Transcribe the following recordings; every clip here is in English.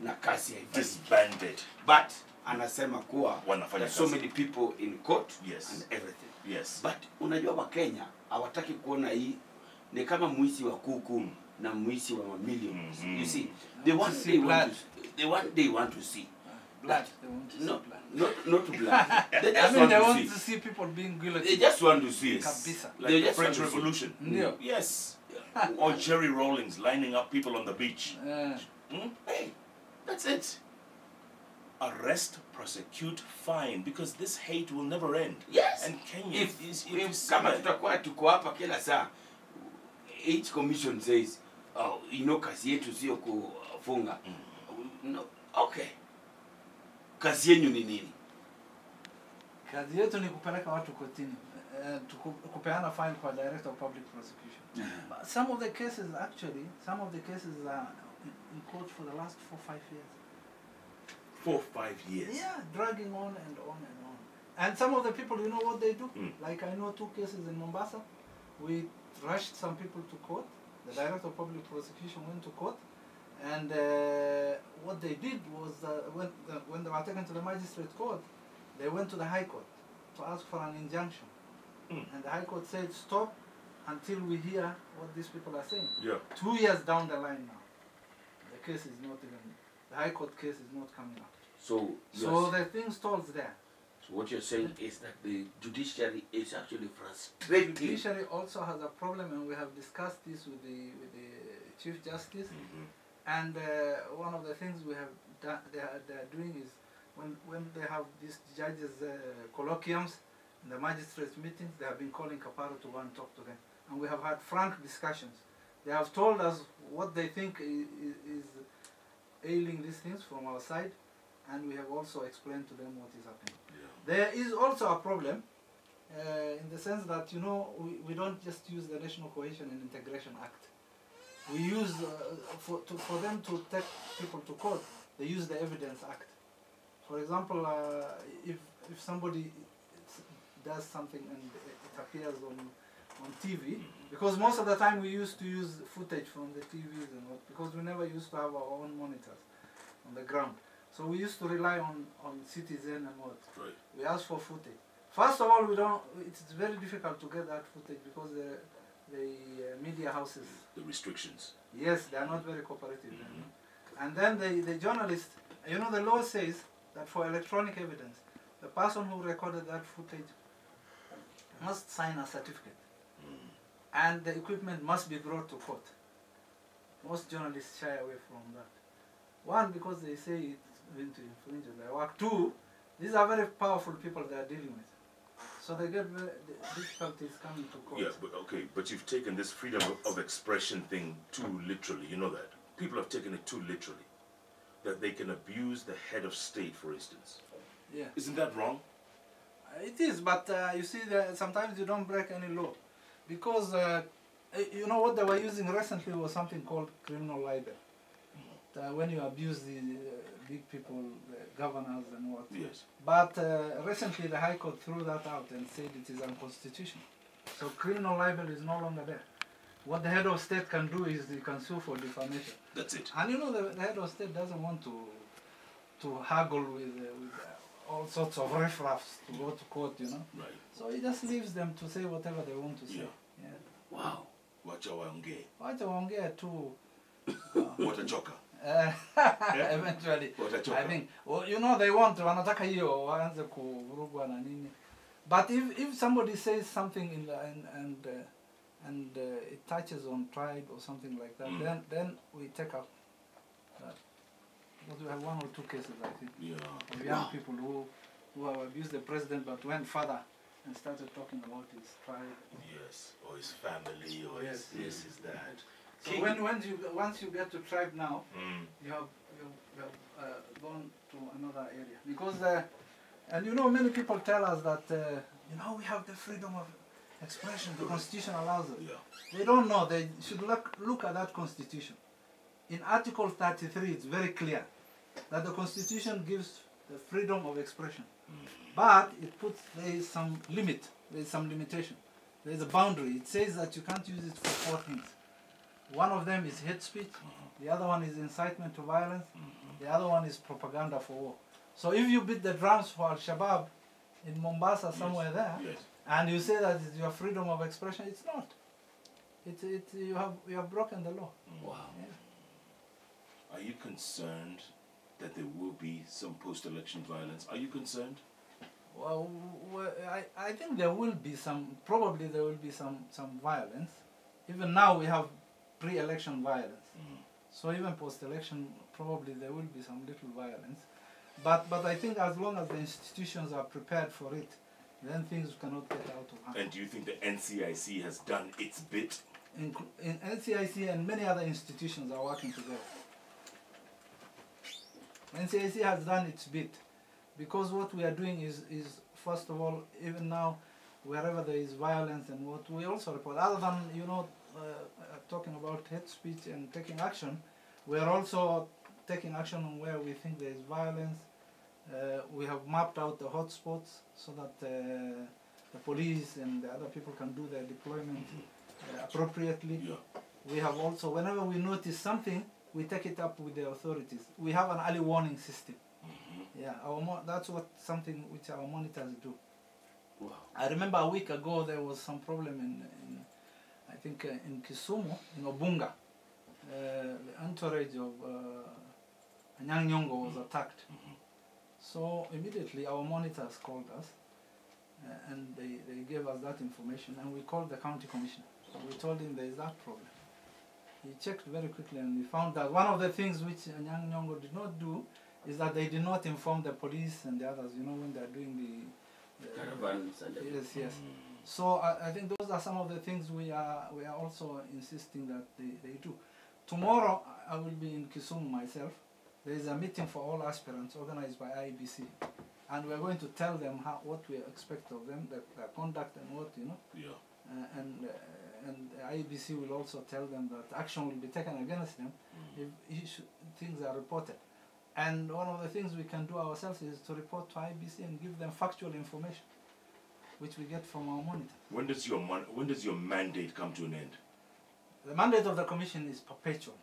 na kasi disbanded. But anasema kuwa there's so many people in court yes. and everything. Yes. But unajua wa Kenya hawataki kuona hii ni kama muisi wa kuku na muisi wa millions. You see, they want to see blood. Not blood. They just they want to see people being guilty. They just want to see it. Like the French Revolution. Yeah. Yes. Or Jerry Rawlings lining up people on the beach. Hey, that's it. Arrest, prosecute, fine, because this hate will never end. Yes. And Kenya if kama tutakuwa tuko hapa kila saa, each commission says, oh, kazi yetu sio kufunga. No, okay. Kazi yenu ni nini? Kazi yetu ni kupeleka watu kotini, kupeana file kwa Director of Public Prosecution. Some of the cases are in court for the last 4-5 years. 4-5 years? Yeah, dragging on and on and on. And some of the people, you know what they do? Like I know 2 cases in Mombasa. We rushed some people to court. The Director of Public Prosecution went to court. And what they did was when they were taken to the magistrate court, they went to the High Court to ask for an injunction. And the High Court said, stop until we hear what these people are saying. Yeah. 2 years down the line now, the case is not even, the High Court case is not coming up. So the thing stalls there. So what you're saying is that the judiciary is actually frustrated. The judiciary also has a problem, and we have discussed this with the Chief Justice. And one of the things we have they're doing is when they have these judges colloquiums in the magistrates meetings, they have been calling Kaparo to go and talk to them, and we have had frank discussions. They have told us what they think is ailing these things from our side, and we have also explained to them what is happening. There is also a problem in the sense that we don't just use the National Cohesion and Integration Act. We use for them to take people to court, they use the Evidence Act. For example, if somebody does something and it appears on TV, because most of the time we used to use footage from the TVs and what, because we never used to have our own monitors on the ground. So we used to rely on Citizen and what. Right. We asked for footage. First of all, it's very difficult to get that footage because the media houses, the restrictions. Yes, they are not very cooperative. And then the journalist, the law says that for electronic evidence, the person who recorded that footage must sign a certificate. And the equipment must be brought to court. Most journalists shy away from that. One, because they say it's going to infringe on their work. 2, these are very powerful people they are dealing with. So they get difficulties coming to court. Yeah, but you've taken this freedom of expression thing too literally, you know that? People have taken it too literally. That they can abuse the head of state, for instance. Yeah. Isn't that wrong? It is, but you see, sometimes you don't break any law. Because, what they were using recently was something called criminal libel. When you abuse the big people, the governors and what. Yes. But recently the High Court threw that out and said it is unconstitutional. So criminal libel is no longer there. What the head of state can do is he can sue for defamation. That's it. And the head of state doesn't want to haggle with all sorts of riffraffs to go to court, Right. So he just leaves them to say whatever they want to say. Yeah. Wow. Wacha waongee. Wacha waongee tu. Watachoka. Eventually, I think, they wanataka hiyo waanze kuvurugwa na nini. But if somebody says something and it touches on tribe or something like that, then we take up that. Because we have 1 or 2 cases, I think, of young people who have abused the president but went further and started talking about his tribe. Yes, or his family, or his this, his that. So once you get to tribe now, you have gone to another area. Because, many people tell us that, we have the freedom of expression, the Constitution allows it. Yeah. They don't know, they should look at that Constitution. In Article 33, it's very clear that the Constitution gives the freedom of expression. But there is some limit, there is some limitation. There is a boundary. It says that you can't use it for 4 things. One of them is hate speech. The other one is incitement to violence. The other one is propaganda for war. So if you beat the drums for Al-Shabaab in Mombasa, somewhere there, and you say that it's your freedom of expression, it's not. You have broken the law. Wow. Yeah. Are you concerned that there will be some post-election violence? Are you concerned? Well, I think there will be some, probably there will be some violence. Even now we have pre-election violence. So even post-election, probably there will be some little violence. But I think as long as the institutions are prepared for it, then things cannot get out of hand. And do you think the NCIC has done its bit? In NCIC and many other institutions are working together. NCIC has done its bit, because what we are doing is first of all, even now, wherever there is violence and what we also report, other than, you know, talking about hate speech and taking action, we are also taking action on where we think there is violence. We have mapped out the hotspots so that the police and the other people can do their deployment appropriately. Yeah. We have also, whenever we notice something, we take it up with the authorities. We have an early warning system. Yeah, that's something which our monitors do. Wow. I remember a week ago there was some problem in I think in Kisumu, in Obunga. The entourage of Anyang Nyong'o was attacked. So immediately our monitors called us and they gave us that information, and we called the county commissioner. So we told him there is that problem. He checked very quickly and we found that one of the things which Anyang Nyong'o did not do is that they did not inform the police and the others, you know, when they are doing the caravans and yes. So I think those are some of the things we are also insisting that they do. Tomorrow I will be in Kisumu myself. There is a meeting for all aspirants organized by IEBC, and we are going to tell them what we expect of them, their conduct and what, you know. Yeah. And IEBC will also tell them that action will be taken against them if things are reported. And one of the things we can do ourselves is to report to IEBC and give them factual information, which we get from our monitor. When does your mandate come to an end? The mandate of the commission is perpetual,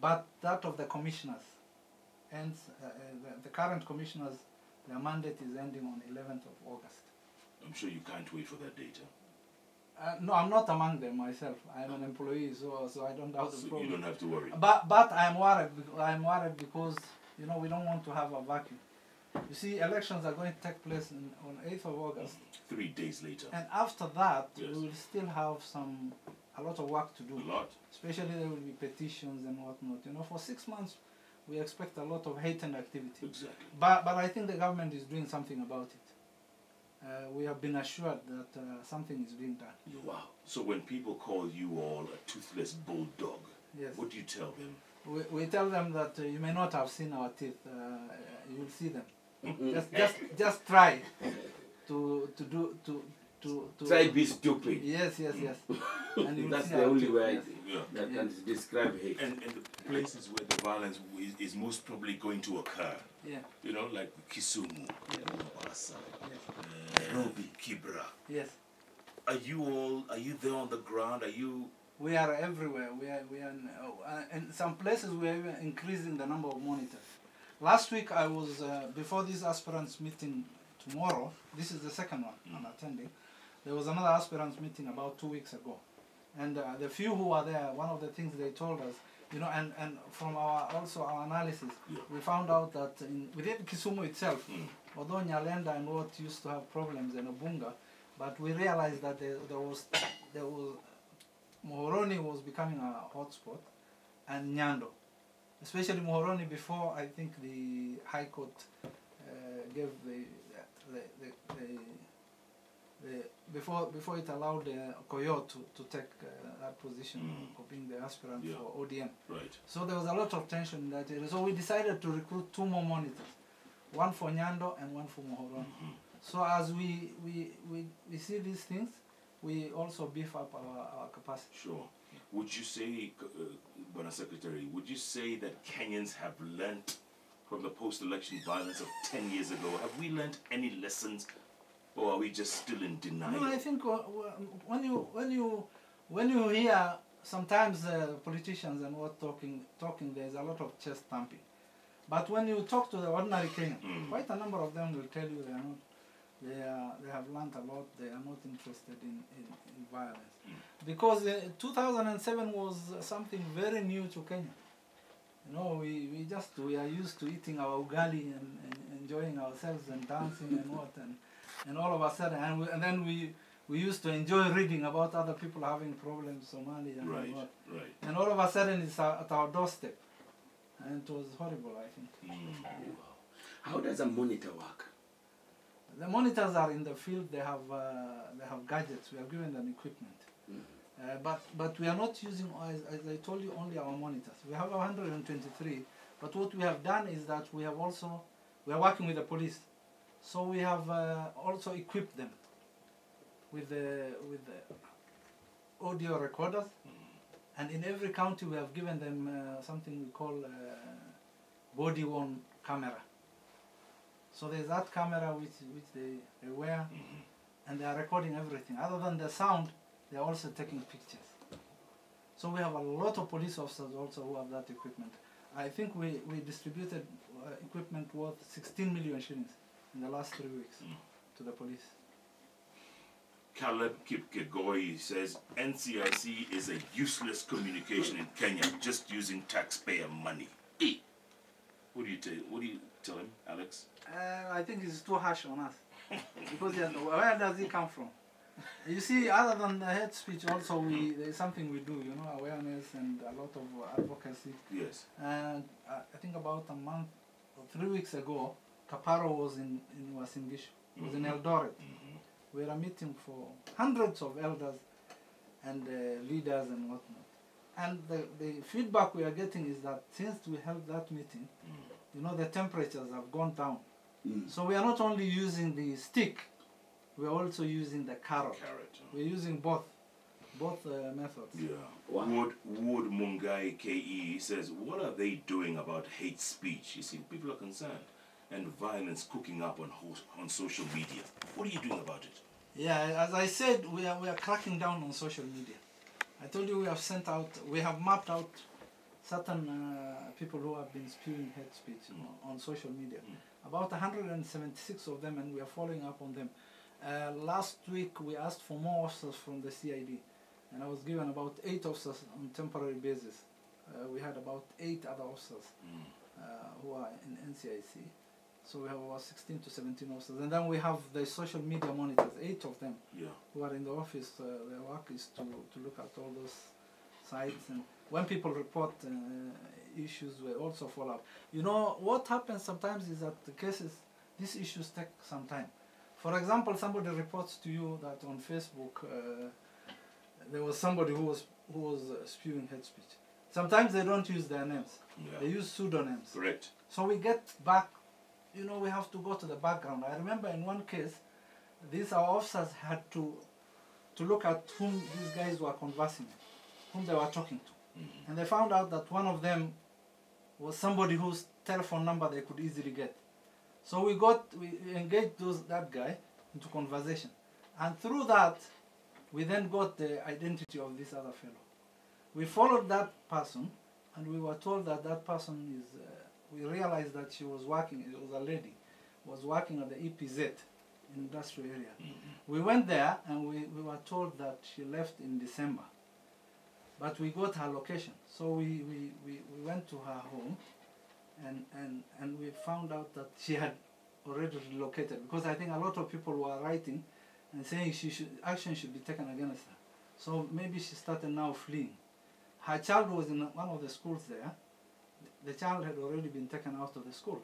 but that of the commissioners ends. The current commissioners, their mandate is ending on 11th of August. I'm sure you can't wait for that data. No, I'm not among them myself. I'm an employee, so I don't have the problem. You don't have to worry. But I'm worried. I'm worried because, you know, we don't want to have a vacuum. You see, elections are going to take place on 8th of August. 3 days later. And after that, Yes. we will still have a lot of work to do. A lot. Especially there will be petitions and whatnot. You know, for 6 months, we expect a lot of hate and activity. Exactly. But I think the government is doing something about it. We have been assured that something is being done. Wow. So when people call you all a toothless bulldog, Yes. what do you tell them? We tell them that you may not have seen our teeth. You will see them. just try to try be stupid. Yes. And you will That's see the our only teeth, way yes. that can describe hate. And the places where the violence is most probably going to occur. Yeah. You know, like Kisumu, Mombasa, Nairobi, Kibra. Yes. Are you there on the ground? We are everywhere. We are in some places we are even increasing the number of monitors. Last week I was before this aspirants meeting tomorrow. This is the second one I'm attending. There was another aspirants meeting about 2 weeks ago, and the few who were there, one of the things they told us, you know, and from our analysis, we found out that within Kisumu itself, although Nyalenda and what used to have problems in Obunga, but we realized that there was Muhoroni was becoming a hotspot, and Nyando, especially Muhoroni, before I think the High Court gave before it allowed Koyo to take that position of being the aspirant for ODM. Right. So there was a lot of tension in that area. So we decided to recruit 2 more monitors, one for Nyando and one for Muhoroni. So as we see these things, we also beef up our capacity. Sure. Would you say, Bwana Secretary, would you say that Kenyans have learnt from the post-election violence of 10 years ago? Have we learnt any lessons, or are we just still in denial? No, I think when you hear sometimes politicians and what talking, there's a lot of chest thumping. But when you talk to the ordinary Kenyan, quite a number of them will tell you they are not, they have learned a lot, they are not interested in violence. Because 2007 was something very new to Kenya. You know, we are used to eating our ugali and enjoying ourselves and dancing and what, and all of a sudden, and then we used to enjoy reading about other people having problems, Somalia and what. Right. And all of a sudden it's at our doorstep. And it was horrible, I think. How does a monitor work? The monitors are in the field. They have gadgets. We are given them equipment. But we are not using, as I told you, only our monitors. We have 123. But what we have done is that we are working with the police. So we have also equipped them with the audio recorders. And in every county we have given them something we call body-worn camera. So there's that camera which they wear, and they are recording everything. Other than the sound, they are also taking pictures. So we have a lot of police officers also who have that equipment. I think we distributed equipment worth 16 million shillings in the last 3 weeks to the police. Caleb Kipkegoi says NCIC is a useless communication in Kenya, just using taxpayer money. What do you tell him, Alex? I think it's too harsh on us. Because where does it come from? You see, other than the hate speech, also there's something we do, you know, awareness and a lot of advocacy. Yes. And I think about a month or 3 weeks ago, Kaparo was in Wasingishu, was in Eldoret. We had a meeting for hundreds of elders and leaders and whatnot. And the feedback we are getting is that since we held that meeting, you know, the temperatures have gone down. So we are not only using the stick, we are also using the carrot. We're using both methods. Yeah. Wow. Wood Mungai KE says, what are they doing about hate speech? You see, people are concerned. And violence cooking up on social media. What are you doing about it? Yeah, as I said, we are cracking down on social media. I told you we have mapped out certain people who have been spewing hate speech on social media. About 176 of them, and we are following up on them. Last week we asked for more officers from the CID, and I was given about 8 officers on temporary basis. We had about 8 other officers who are in NCIC. So we have about 16 to 17 officers. And then we have the social media monitors, 8 of them who are in the office. Their work is to look at all those sites. And when people report issues, we also follow up. You know, what happens sometimes is that these issues take some time. For example, somebody reports to you that on Facebook there was somebody who was spewing hate speech. Sometimes they don't use their names. They use pseudonyms. Correct. So we get back, you know, we have to go to the background. I remember in one case, our officers had to look at whom these guys were conversing with, whom they were talking to. And they found out that one of them was somebody whose telephone number they could easily get. So we engaged that guy into conversation. And through that, we then got the identity of this other fellow. We followed that person, and we were told that that person is, we realized that she was working, it was a lady, was working at the EPZ industrial area. We went there, and we were told that she left in December. But we got her location. So we went to her home, and we found out that she had already relocated, because I think a lot of people were writing and saying action should be taken against her. So maybe she started now fleeing. Her child was in one of the schools there. The child had already been taken out of the school.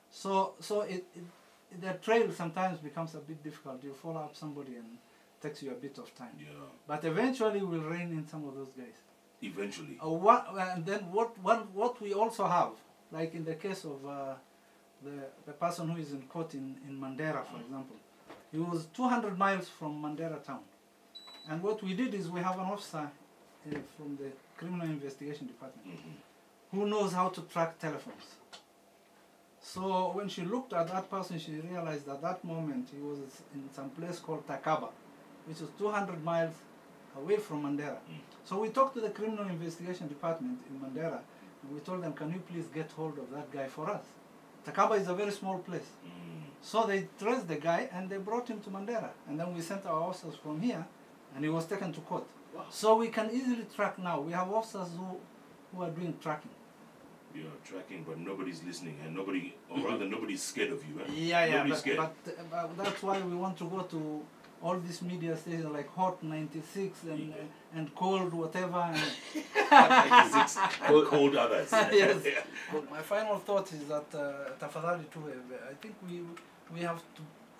So the trail sometimes becomes a bit difficult. You follow up somebody and it takes you a bit of time. Yeah. But eventually we'll rein in some of those guys. Eventually. And then what we also have, like in the case of the person who is in court in Mandera, for example, he was 200 miles from Mandera town. And what we did is we have an officer from the Criminal Investigation Department who knows how to track telephones. So when she looked at that person, she realized at that moment he was in some place called Takaba, which is 200 miles away from Mandera. So we talked to the criminal investigation department in Mandera, and we told them, can you please get hold of that guy for us? Takaba is a very small place. So they traced the guy and they brought him to Mandera. And then we sent our officers from here and he was taken to court. Wow. So we can easily track now. We have officers who are doing tracking. You're tracking, but nobody's listening, and nobody, or rather, nobody's scared of you. Eh? Yeah, nobody's scared. but that's why we want to go to all these media stations like Hot 96 and Cold whatever. And 96, cold others. Yes. My final thought is that tafadhali tu, I think we have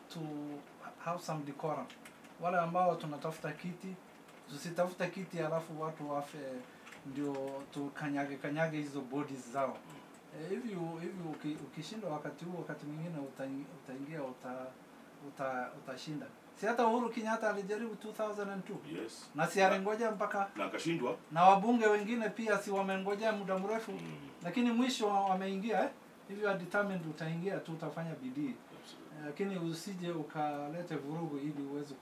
to have some decorum. Wale ambao tunatafuta kiti, tusitafuta kiti alafu watu wafe ndio tukanyage hizo bodies zao. Hivi ukishindwa wakati huo, wakati mwingine utaingia utashinda. Si hata Uhuru Kenyatta alijaribu 2002. Yes. Na si alingoja mpaka na akashindwa. Na wabunge wengine pia si wamengoja muda mrefu. Lakini mwisho wameingia hivi are determined utaingia tu, utafanya bidii. Lakini usije ukalete vurugu ili uweze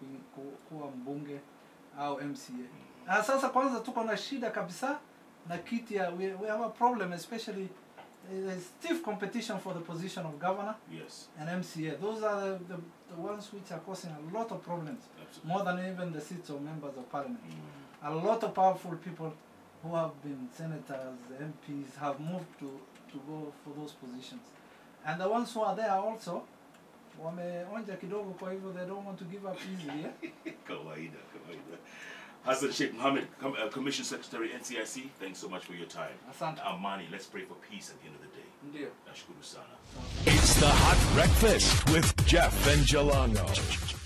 kuwa mbunge au MCA. Sasa kwanza tuko na shida kabisa na kiti ya we have a problem, especially stiff competition for the position of governor. Yes. And MCA. Those are the ones which are causing a lot of problems. Absolutely. More than even the seats of members of parliament. A lot of powerful people who have been senators, MPs, have moved to go for those positions. And the ones who are there also, wameonja kidogo, kwa hivyo they don't want to give up easily. Kawaida. Hassan Sheikh Mohamed, Commission Secretary, NCIC, thanks so much for your time. Asante. Amani, let's pray for peace at the end of the day. Ndio. Nashukuru sana. It's the Hot Breakfast with Jeff and Jalango.